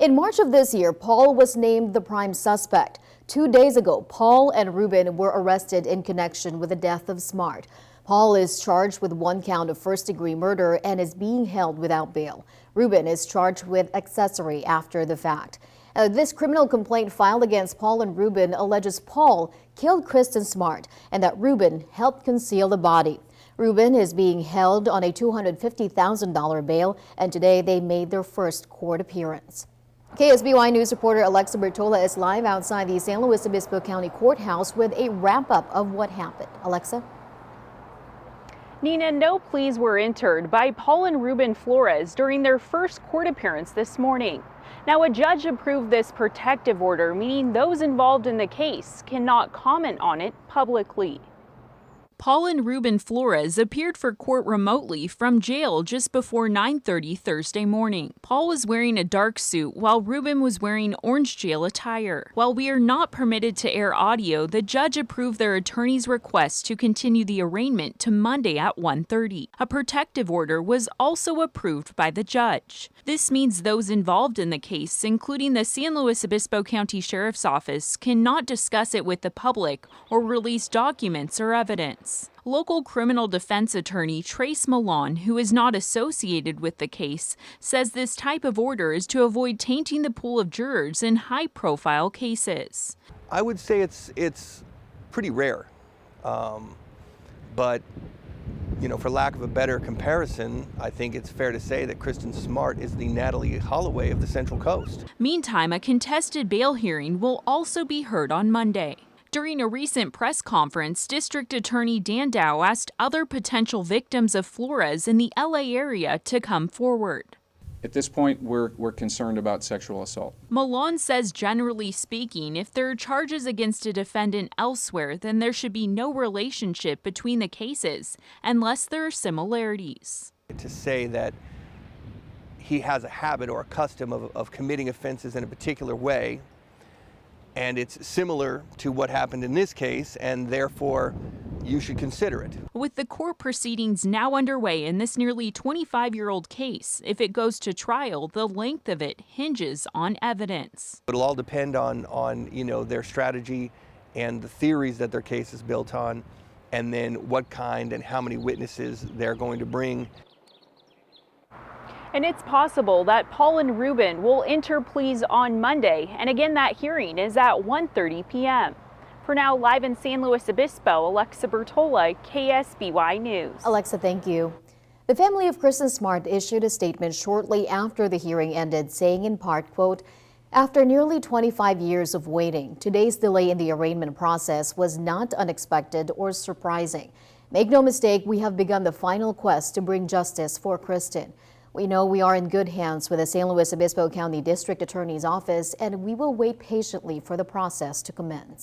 In March of this year, Paul was named the prime suspect. 2 days ago, Paul and Ruben were arrested in connection with the death of Smart. Paul is charged with 1 count of first-degree murder and is being held without bail. Ruben is charged with accessory after the fact. This criminal complaint filed against Paul and Ruben alleges Paul killed Kristen Smart and that Ruben helped conceal the body. Ruben is being held on a $250,000 bail, and today they made their first court appearance. KSBY News reporter Alexa Bertola is live outside the San Luis Obispo County Courthouse with a wrap-up of what happened. Alexa? Nina, no pleas were entered by Paul and Ruben Flores during their first court appearance this morning. Now, a judge approved this protective order, meaning those involved in the case cannot comment on it publicly. Paul and Ruben Flores appeared for court remotely from jail just before 9:30 Thursday morning. Paul was wearing a dark suit while Ruben was wearing orange jail attire. While we are not permitted to air audio, the judge approved their attorney's request to continue the arraignment to Monday at 1:30. A protective order was also approved by the judge. This means those involved in the case, including the San Luis Obispo County Sheriff's Office, cannot discuss it with the public or release documents or evidence. Local criminal defense attorney Trace Milan, who is not associated with the case, says this type of order is to avoid tainting the pool of jurors in high-profile cases. I would say it's pretty rare, but for lack of a better comparison, I think it's fair to say that Kristen Smart is the Natalie Holloway of the Central Coast. Meantime, a contested bail hearing will also be heard on Monday. During a recent press conference, District Attorney Dan Dow asked other potential victims of Flores in the LA area to come forward. At this point, we're concerned about sexual assault. Milan says, generally speaking, if there are charges against a defendant elsewhere, then there should be no relationship between the cases unless there are similarities. To say that he has a habit or a custom of committing offenses in a particular way, and it's similar to what happened in this case, and therefore you should consider it. With the court proceedings now underway in this nearly 25-year-old case, if it goes to trial, the length of it hinges on evidence. It'll all depend on their strategy and the theories that their case is built on, and then what kind and how many witnesses they're going to bring. And it's possible that Paul and Ruben will enter pleas on Monday. And again, that hearing is at 1:30 p.m. For now, live in San Luis Obispo, Alexa Bertola, KSBY News. Alexa, thank you. The family of Kristen Smart issued a statement shortly after the hearing ended, saying in part, quote, "After nearly 25 years of waiting, today's delay in the arraignment process was not unexpected or surprising. Make no mistake, we have begun the final quest to bring justice for Kristen. We know we are in good hands with the San Luis Obispo County District Attorney's Office, and we will wait patiently for the process to commence."